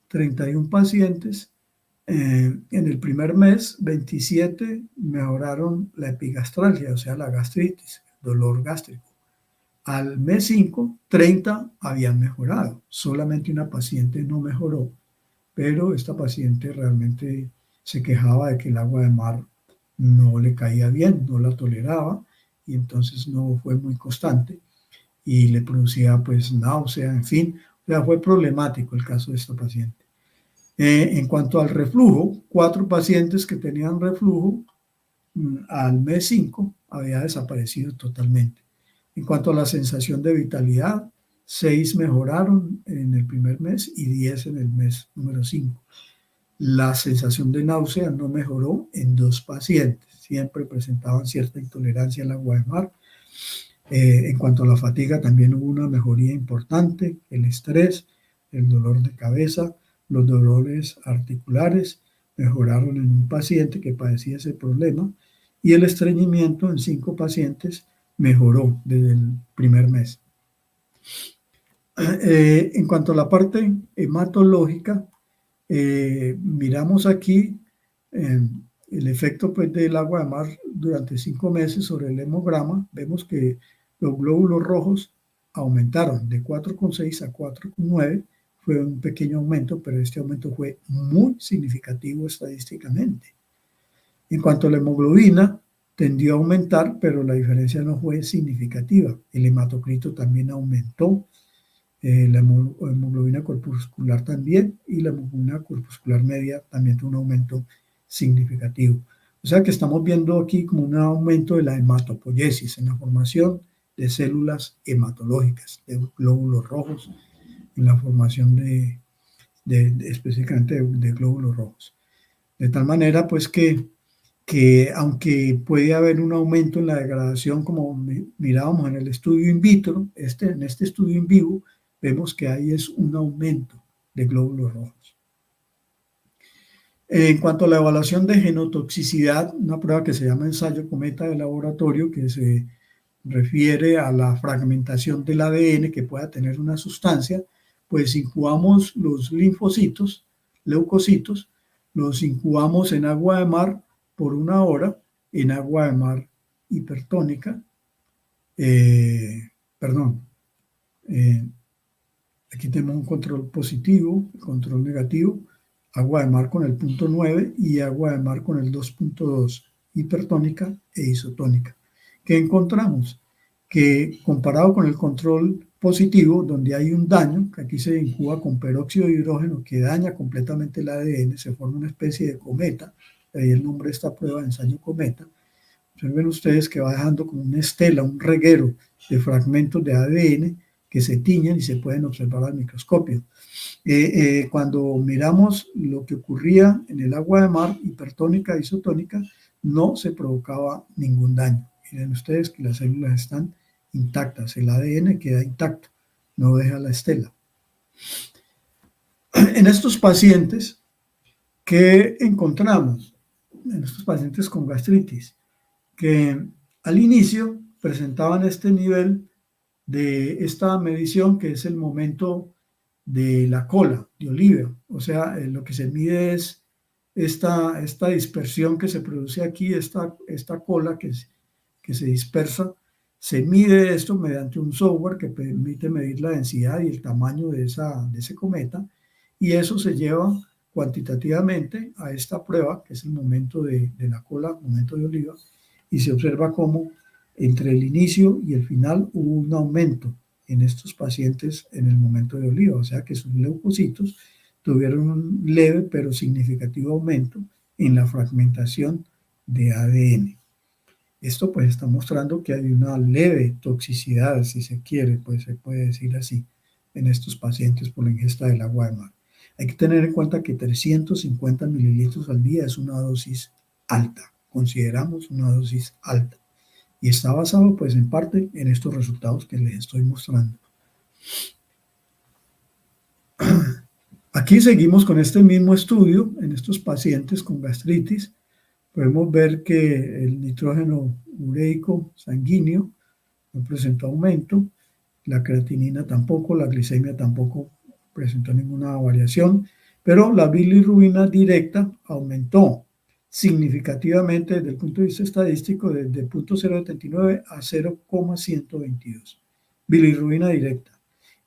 31 pacientes, en el primer mes, 27 mejoraron la epigastralgia, o sea, la gastritis, dolor gástrico. Al mes 5, 30 habían mejorado. Solamente una paciente no mejoró, pero esta paciente realmente se quejaba de que el agua de mar no le caía bien, no la toleraba y entonces no fue muy constante y le producía pues náusea, en fin, o sea, fue problemático el caso de esta paciente. En cuanto al reflujo, 4 pacientes que tenían reflujo al mes 5 había desaparecido totalmente. En cuanto a la sensación de vitalidad, 6 mejoraron en el primer mes y 10 en el mes número 5. La sensación de náusea no mejoró en 2 pacientes, siempre presentaban cierta intolerancia al agua de mar. En cuanto a la fatiga, también hubo una mejoría importante, el estrés, el dolor de cabeza, los dolores articulares mejoraron en un paciente que padecía ese problema y el estreñimiento en 5 pacientes mejoró desde el primer mes. En cuanto a la parte hematológica, miramos aquí el efecto pues, del agua de mar durante 5 meses sobre el hemograma. Vemos que los glóbulos rojos aumentaron de 4,6 a 4,9. Fue un pequeño aumento, pero este aumento fue muy significativo estadísticamente. En cuanto a la hemoglobina, tendió a aumentar, pero la diferencia no fue significativa. El hematocrito también aumentó, la hemoglobina corpuscular también, y la hemoglobina corpuscular media también tuvo un aumento significativo. O sea que estamos viendo aquí como un aumento de la hematopoiesis en la formación de células hematológicas, de glóbulos rojos, en la formación específicamente de glóbulos rojos. De tal manera, pues, que aunque puede haber un aumento en la degradación, como mirábamos en el estudio in vitro, en este estudio in vivo, vemos que ahí es un aumento de glóbulos rojos. En cuanto a la evaluación de genotoxicidad, una prueba que se llama ensayo cometa de laboratorio, que se refiere a la fragmentación del ADN que pueda tener una sustancia, pues incubamos los linfocitos, leucocitos, los incubamos en agua de mar por 1 hora, en agua de mar hipertónica, perdón, aquí tenemos un control positivo, control negativo, agua de mar con el 0,9 y agua de mar con el 2,2, hipertónica e isotónica. ¿Qué encontramos? Que comparado con el control positivo, donde hay un daño, que aquí se incuba con peróxido de hidrógeno que daña completamente el ADN, se forma una especie de cometa, de ahí el nombre de esta prueba, ensayo cometa. Observen ustedes que va dejando como una estela, un reguero de fragmentos de ADN que se tiñen y se pueden observar al microscopio. Cuando miramos lo que ocurría en el agua de mar, hipertónica e isotónica, no se provocaba ningún daño. Miren ustedes que las células están intactas, el ADN queda intacto, no deja la estela. En estos pacientes, ¿qué encontramos? En estos pacientes con gastritis, que al inicio presentaban este nivel de esta medición, que es el momento de la cola de Oliver. O sea, lo que se mide es esta dispersión que se produce aquí, esta cola que se dispersa Se mide esto mediante un software que permite medir la densidad y el tamaño de ese cometa, y eso se lleva cuantitativamente a esta prueba, que es el momento de la cola, momento de oliva, y se observa cómo entre el inicio y el final hubo un aumento en estos pacientes en el momento de oliva, o sea que sus leucocitos tuvieron un leve pero significativo aumento en la fragmentación de ADN. Esto pues está mostrando que hay una leve toxicidad, si se quiere, pues se puede decir así, en estos pacientes por la ingesta del agua de mar. Hay que tener en cuenta que 350 mililitros al día es una dosis alta, consideramos una dosis alta. Y está basado pues en parte en estos resultados que les estoy mostrando. Aquí seguimos con este mismo estudio en estos pacientes con gastritis. Podemos ver que el nitrógeno ureico sanguíneo no presentó aumento, la creatinina tampoco, la glicemia tampoco presentó ninguna variación, pero la bilirrubina directa aumentó significativamente desde el punto de vista estadístico desde 0.079 a 0,122. Bilirrubina directa.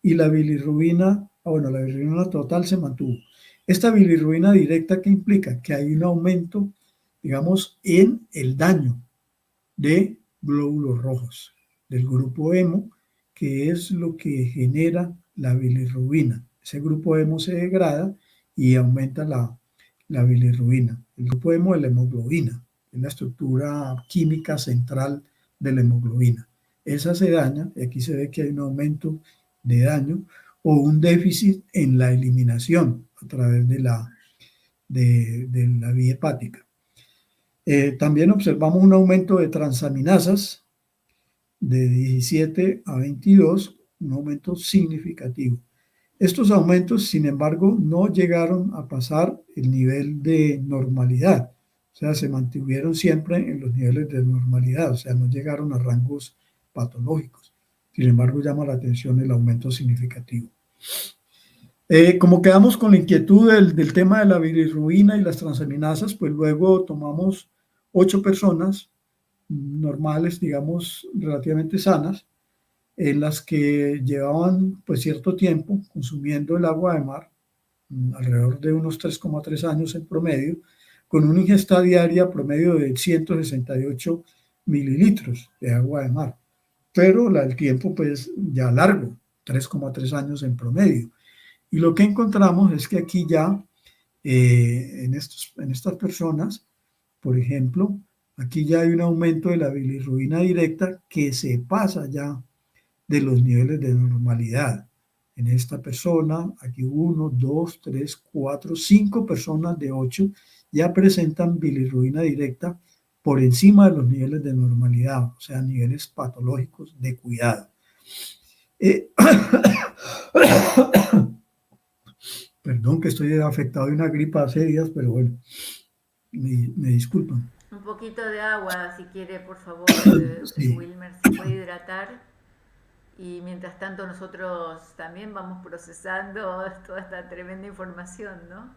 Y la bilirrubina, la bilirrubina total se mantuvo. Esta bilirrubina directa, ¿qué implica? Que hay un aumento, digamos, en el daño de glóbulos rojos del grupo hemo, que es lo que genera la bilirrubina. Ese grupo hemo se degrada y aumenta la bilirrubina. El grupo hemo es la hemoglobina, es la estructura química central de la hemoglobina. Esa se daña, y aquí se ve que hay un aumento de daño o un déficit en la eliminación a través de la vía hepática. También observamos un aumento de transaminasas de 17 a 22, un aumento significativo. Estos aumentos, sin embargo, no llegaron a pasar el nivel de normalidad, o sea, se mantuvieron siempre en los niveles de normalidad, o sea, no llegaron a rangos patológicos. Sin embargo, llama la atención el aumento significativo. Como quedamos con la inquietud del tema de la bilirrubina y las transaminasas, pues luego tomamos 8 personas normales, digamos, relativamente sanas, en las que llevaban pues cierto tiempo consumiendo el agua de mar, alrededor de unos 3,3 años en promedio, con una ingesta diaria promedio de 168 mililitros de agua de mar. Pero el tiempo pues ya largo, 3,3 años en promedio. Y lo que encontramos es que aquí ya, en estas personas, por ejemplo, aquí ya hay un aumento de la bilirrubina directa que se pasa ya de los niveles de normalidad. En esta persona, aquí 1, 2, 3, 4, 5 personas de 8 ya presentan bilirrubina directa por encima de los niveles de normalidad, o sea, niveles patológicos de cuidado. Perdón que estoy afectado de una gripa hace días, pero bueno, me disculpan. Un poquito de agua, si quiere, por favor, Sí, Wilmer, se puede hidratar. Y mientras tanto nosotros también vamos procesando toda esta tremenda información, ¿no?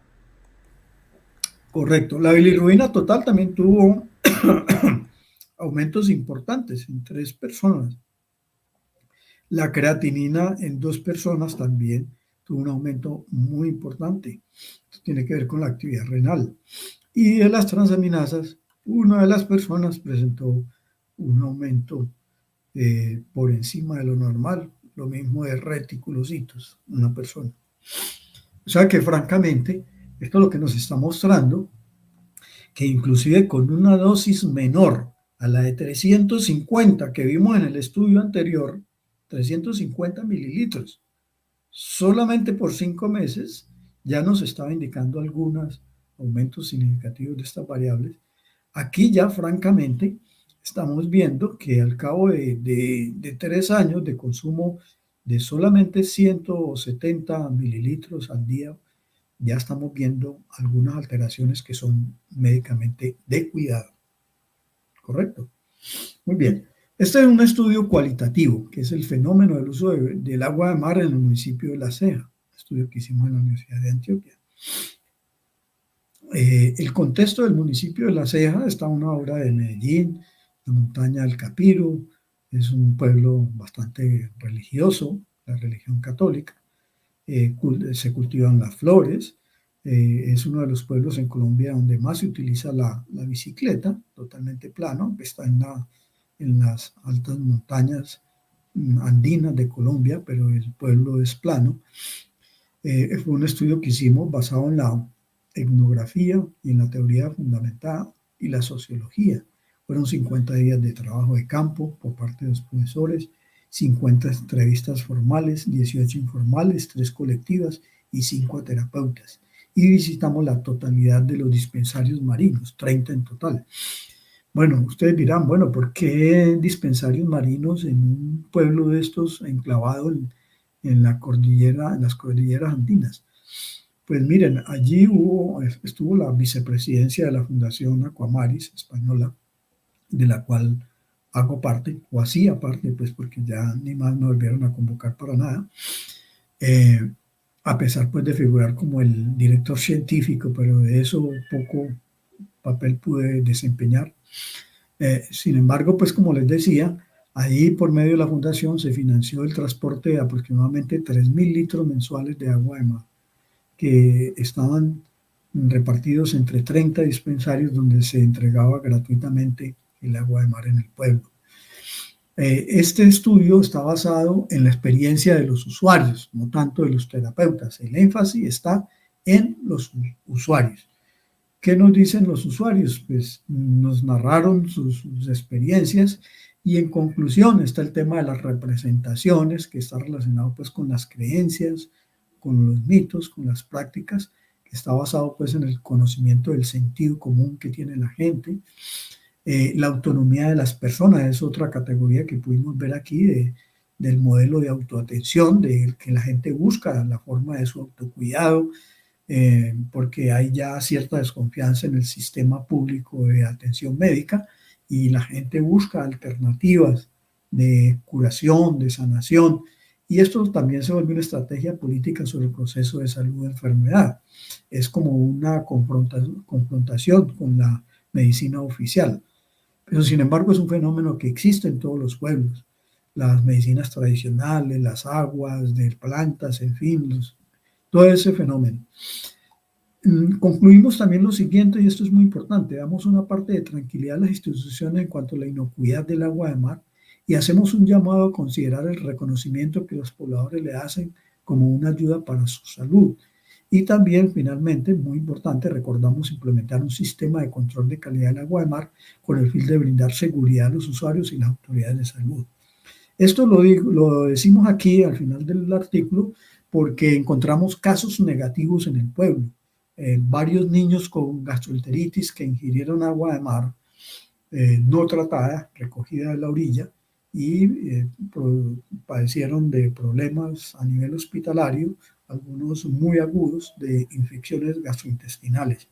correcto. La bilirrubina total también tuvo aumentos importantes en 3 personas. La creatinina en 2 personas también tuvo un aumento muy importante. Esto tiene que ver con la actividad renal. Y de las transaminasas, una de las personas presentó un aumento por encima de lo normal, lo mismo de reticulocitos, una persona. O sea que francamente, esto es lo que nos está mostrando, que inclusive con una dosis menor a la de 350 que vimos en el estudio anterior, 350 mililitros, solamente por 5 meses ya nos estaba indicando algunos aumentos significativos de estas variables. Aquí ya francamente estamos viendo que al cabo de 3 años de consumo de solamente 170 mililitros al día, ya estamos viendo algunas alteraciones que son médicamente de cuidado. ¿Correcto? Muy bien. Este es un estudio cualitativo, que es el fenómeno del uso del agua de mar en el municipio de La Ceja, estudio que hicimos en la Universidad de Antioquia. El contexto del municipio de La Ceja está una obra de Medellín, la montaña del Capiro, Es un pueblo bastante religioso, la religión católica. Se cultivan las flores. Es uno de los pueblos en Colombia donde más se utiliza la bicicleta, totalmente plano, que está en las altas montañas andinas de Colombia, pero el pueblo es plano. Fue un estudio que hicimos basado en la etnografía y en la teoría fundamentada y la sociología. Fueron 50 días de trabajo de campo por parte de los profesores, 50 entrevistas formales, 18 informales, 3 colectivas y 5 terapeutas. Y visitamos la totalidad de los dispensarios marinos, 30 en total. Bueno, ustedes dirán, bueno, ¿por qué dispensarios marinos en un pueblo de estos enclavado en la cordillera, en las cordilleras andinas? Pues miren, allí estuvo la vicepresidencia de la Fundación Aquamaris española, de la cual hago parte, o hacía parte, pues porque ya ni más me volvieron a convocar para nada, eh, a pesar pues de figurar como el director científico, pero de eso poco papel pude desempeñar. Sin embargo, pues como les decía, ahí por medio de la fundación se financió el transporte de aproximadamente 3.000 litros mensuales de agua de mar, que estaban repartidos entre 30 dispensarios donde se entregaba gratuitamente el agua de mar en el pueblo. Este estudio está basado en la experiencia de los usuarios, no tanto de los terapeutas. El énfasis está en los usuarios. ¿Qué nos dicen los usuarios? Pues nos narraron sus experiencias y en conclusión está el tema de las representaciones, que está relacionado pues con las creencias, con los mitos, con las prácticas, que está basado pues en el conocimiento del sentido común que tiene la gente. La autonomía de las personas es otra categoría que pudimos ver aquí del modelo de autoatención, de que la gente busca la forma de su autocuidado, porque hay ya cierta desconfianza en el sistema público de atención médica y la gente busca alternativas de curación, de sanación, y esto también se vuelve una estrategia política sobre el proceso de salud de enfermedad. Es como una confrontación con la medicina oficial. Pero sin embargo es un fenómeno que existe en todos los pueblos. Las medicinas tradicionales, las aguas de plantas, en fin, todo ese fenómeno. Concluimos también lo siguiente, y esto es muy importante, damos una parte de tranquilidad a las instituciones en cuanto a la inocuidad del agua de mar y hacemos un llamado a considerar el reconocimiento que los pobladores le hacen como una ayuda para su salud. Y también, finalmente, muy importante, recordamos implementar un sistema de control de calidad del agua de mar con el fin de brindar seguridad a los usuarios y las autoridades de salud. Esto lo decimos aquí al final del artículo porque encontramos casos negativos en el pueblo. Varios niños con gastroenteritis que ingirieron agua de mar no tratada, recogida de la orilla, y padecieron de problemas a nivel hospitalario, algunos muy agudos, de infecciones gastrointestinales.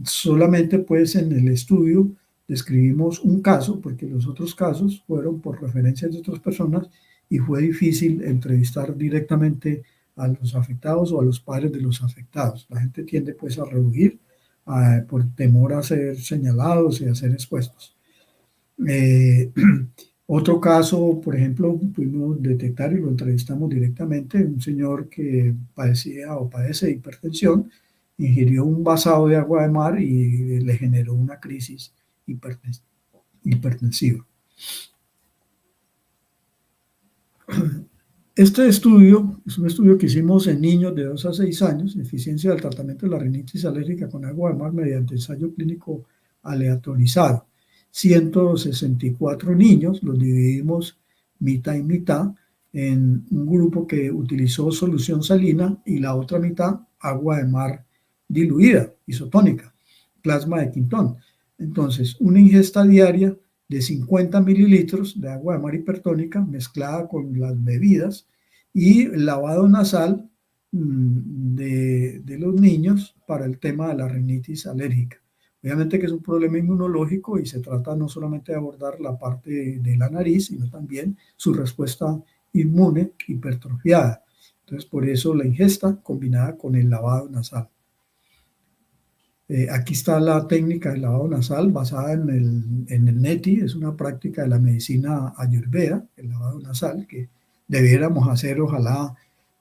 Solamente pues en el estudio describimos un caso, porque los otros casos fueron por referencias de otras personas y fue difícil entrevistar directamente a los afectados o a los padres de los afectados. La gente tiende pues a rehuir por temor a ser señalados y a ser expuestos. Otro caso, por ejemplo, pudimos detectar y lo entrevistamos directamente, un señor que padecía o padece de hipertensión, ingirió un vasado de agua de mar y le generó una crisis hipertensiva. Este estudio es un estudio que hicimos en niños de 2 a 6 años, eficiencia del tratamiento de la rinitis alérgica con agua de mar mediante ensayo clínico aleatorizado. 164 niños, los dividimos mitad y mitad, en un grupo que utilizó solución salina y la otra mitad agua de mar diluida, isotónica, plasma de Quintón. Entonces, una ingesta diaria de 50 mililitros de agua de mar hipertónica mezclada con las bebidas y lavado nasal de los niños para el tema de la rinitis alérgica. Obviamente que es un problema inmunológico y se trata no solamente de abordar la parte de la nariz, sino también su respuesta inmune hipertrofiada. Entonces, por eso la ingesta combinada con el lavado nasal. Aquí está la técnica del lavado nasal basada en el neti, es una práctica de la medicina ayurveda, el lavado nasal, que debiéramos hacer ojalá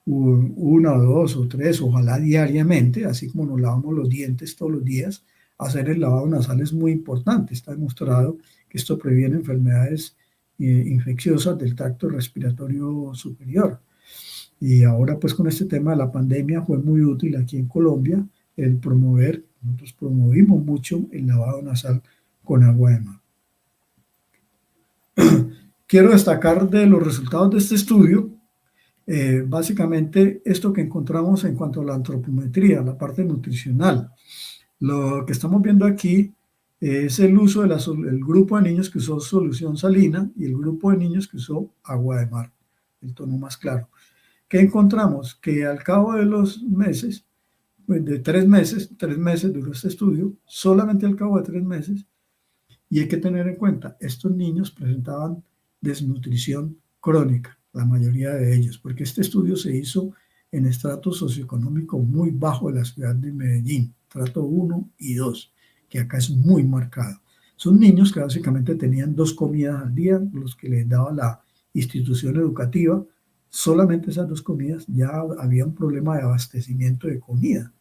una o dos o tres, ojalá diariamente, así como nos lavamos los dientes todos los días. Hacer el lavado nasal es muy importante, está demostrado que esto previene enfermedades infecciosas del tracto respiratorio superior. Y ahora pues con este tema de la pandemia fue muy útil aquí en Colombia el promover, nosotros promovimos mucho el lavado nasal con agua de mar. Quiero destacar de los resultados de este estudio, básicamente esto que encontramos en cuanto a la antropometría, la parte nutricional. Lo que estamos viendo aquí es el uso del grupo de niños que usó solución salina y el grupo de niños que usó agua de mar, el tono más claro. ¿Qué encontramos? Que al cabo de los meses, pues de 3 meses duró este estudio, solamente al cabo de 3 meses, y hay que tener en cuenta, estos niños presentaban desnutrición crónica, la mayoría de ellos, porque este estudio se hizo en estrato socioeconómico muy bajo de la ciudad de Medellín, estrato 1 y 2, que acá es muy marcado. Son niños que básicamente tenían 2 comidas al día, los que les daba la institución educativa, solamente esas 2 comidas, ya había un problema de abastecimiento de comida.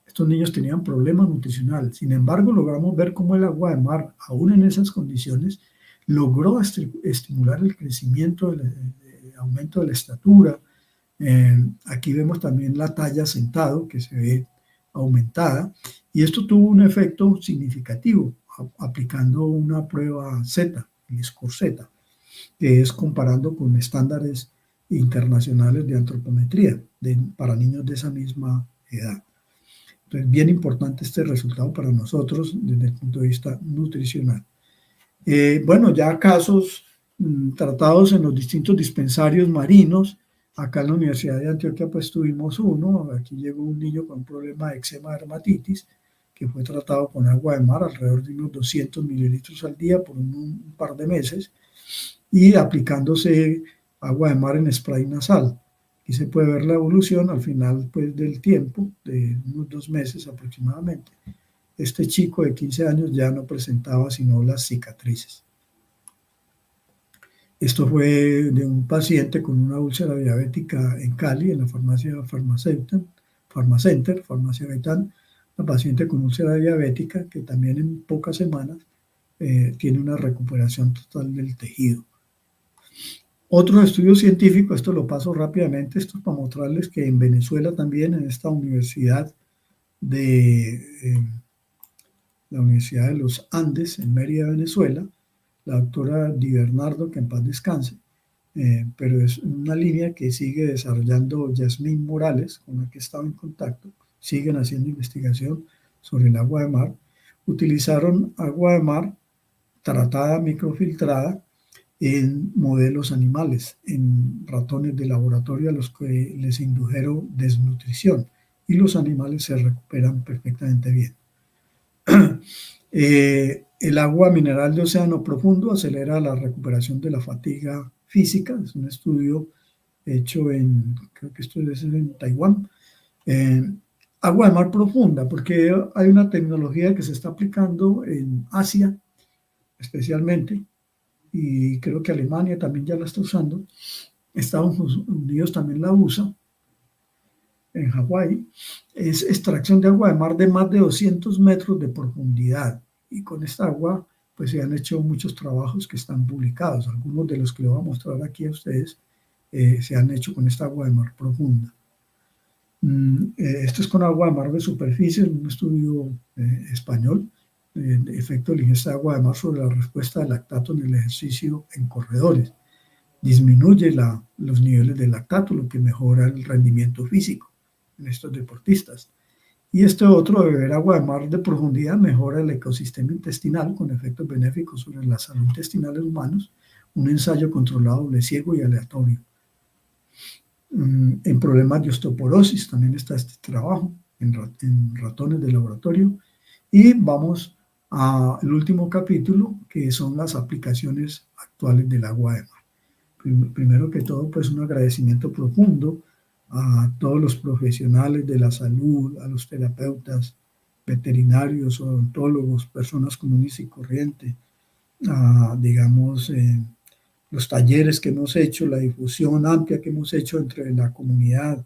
Estos niños tenían problemas nutricionales. Sin embargo, logramos ver cómo el agua de mar, aún en esas condiciones, logró estimular el crecimiento, el aumento de la estatura. Aquí vemos también la talla sentado, que se ve aumentada. Y esto tuvo un efecto significativo, aplicando una prueba Z, el score Z, que es comparando con estándares internacionales de antropometría para niños de esa misma edad. Entonces, bien importante este resultado para nosotros desde el punto de vista nutricional. Bueno, ya casos tratados en los distintos dispensarios marinos. Acá en la Universidad de Antioquia pues tuvimos uno. Aquí llegó un niño con un problema de eczema dermatitis que fue tratado con agua de mar, alrededor de unos 200 mililitros al día por un par de meses, y aplicándose agua de mar en spray nasal. Y se puede ver la evolución al final pues, del tiempo, de unos 2 meses aproximadamente. Este chico de 15 años ya no presentaba sino las cicatrices. Esto fue de un paciente con una úlcera diabética en Cali, en la farmacia Farmacenter, Farmacia Gaitán, una paciente con úlcera diabética que también en pocas semanas tiene una recuperación total del tejido. Otro estudio científico, esto lo paso rápidamente, esto es para mostrarles que en Venezuela también, en esta universidad la Universidad de los Andes, en Mérida, Venezuela, la doctora Di Bernardo, que en paz descanse, pero es una línea que sigue desarrollando Yasmín Morales, con la que he estado en contacto, siguen haciendo investigación sobre el agua de mar. Utilizaron agua de mar tratada, microfiltrada, en modelos animales, en ratones de laboratorio a los que les indujeron desnutrición y los animales se recuperan perfectamente bien. El agua mineral de océano profundo acelera la recuperación de la fatiga física. Es un estudio hecho creo que esto es en Taiwán. Agua de mar profunda, porque hay una tecnología que se está aplicando en Asia, especialmente, y creo que Alemania también ya la está usando. Estados Unidos también la usa, en Hawái. Es extracción de agua de mar de más de 200 metros de profundidad. Y con esta agua, pues se han hecho muchos trabajos que están publicados. Algunos de los que les voy a mostrar aquí a ustedes se han hecho con esta agua de mar profunda. Esto es con agua de mar de superficie, un estudio español, de efecto de la ingesta de agua de mar sobre la respuesta de lactato en el ejercicio en corredores. Disminuye los niveles de lactato, lo que mejora el rendimiento físico en estos deportistas. Y este otro, de beber agua de mar de profundidad, mejora el ecosistema intestinal con efectos benéficos sobre la salud intestinal de humanos, un ensayo controlado, doble ciego y aleatorio. En problemas de osteoporosis también está este trabajo, en ratones de laboratorio. Y vamos al último capítulo, que son las aplicaciones actuales del agua de mar. Primero que todo, pues un agradecimiento profundo a todos los profesionales de la salud, a los terapeutas, veterinarios, odontólogos, personas comunes y corrientes, digamos, los talleres que hemos hecho, la difusión amplia que hemos hecho entre la comunidad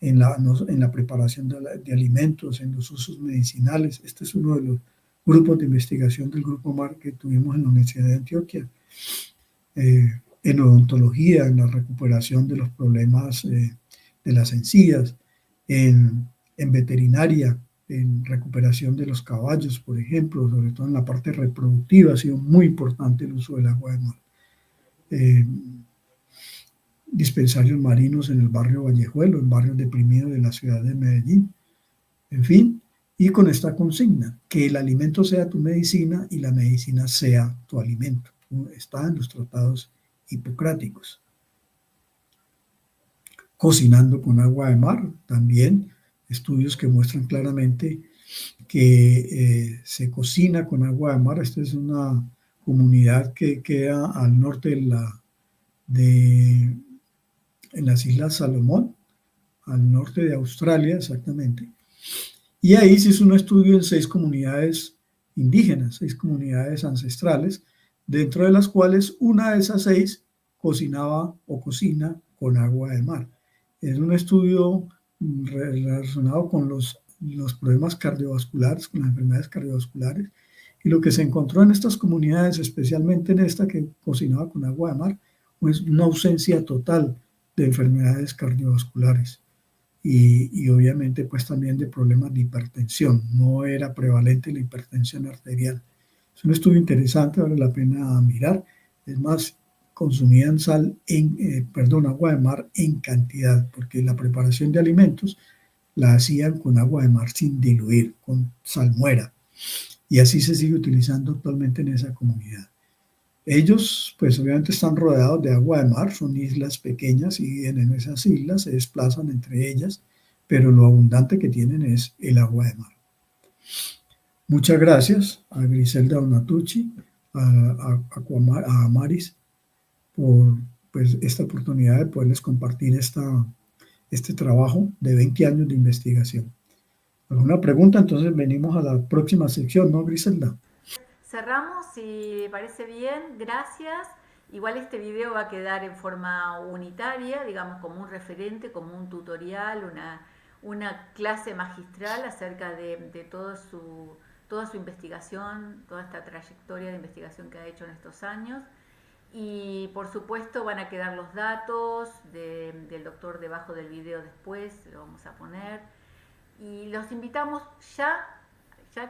en la preparación de alimentos, en los usos medicinales. Este es uno de los grupos de investigación del Grupo MAR que tuvimos en la Universidad de Antioquia. En odontología, en la recuperación de los problemas de las encías, en veterinaria, en recuperación de los caballos, por ejemplo, sobre todo en la parte reproductiva, ha sido muy importante el uso del agua de mar. Dispensarios marinos en el barrio Vallejuelo, en barrios deprimidos de la ciudad de Medellín. En fin, y con esta consigna, que el alimento sea tu medicina y la medicina sea tu alimento. Está en los tratados hipocráticos. Cocinando con agua de mar, también estudios que muestran claramente que se cocina con agua de mar. Esta es una comunidad que queda al norte en las Islas Salomón, al norte de Australia exactamente. Y ahí se hizo un estudio en 6 comunidades indígenas, 6 comunidades ancestrales, dentro de las cuales una de esas 6 cocinaba o cocina con agua de mar. Es un estudio relacionado con los problemas cardiovasculares, con las enfermedades cardiovasculares, y lo que se encontró en estas comunidades, especialmente en esta que cocinaba con agua de mar, pues una ausencia total de enfermedades cardiovasculares y obviamente pues también de problemas de hipertensión. No era prevalente la hipertensión arterial. Es un estudio interesante, vale la pena mirar. Es más, consumían agua de mar en cantidad, porque la preparación de alimentos la hacían con agua de mar sin diluir, con salmuera. Y así se sigue utilizando actualmente en esa comunidad. Ellos, pues obviamente están rodeados de agua de mar, son islas pequeñas y en esas islas se desplazan entre ellas, pero lo abundante que tienen es el agua de mar. Muchas gracias a Griselda Donatucci, a Amaris, por pues, esta oportunidad de poderles compartir este trabajo de 20 años de investigación. ¿Alguna pregunta? Entonces venimos a la próxima sección, ¿no, Griselda? Cerramos, si le parece bien, gracias. Igual este video va a quedar en forma unitaria, digamos como un referente, como un tutorial, una clase magistral acerca de toda su investigación, toda esta trayectoria de investigación que ha hecho en estos años. Y por supuesto van a quedar los datos del doctor debajo del video después, lo vamos a poner. Y los invitamos ya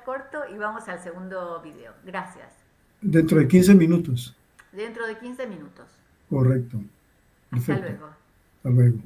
corto y vamos al segundo video. Gracias. Dentro de 15 minutos. Dentro de 15 minutos. Correcto. Hasta Perfecto. luego. Hasta luego.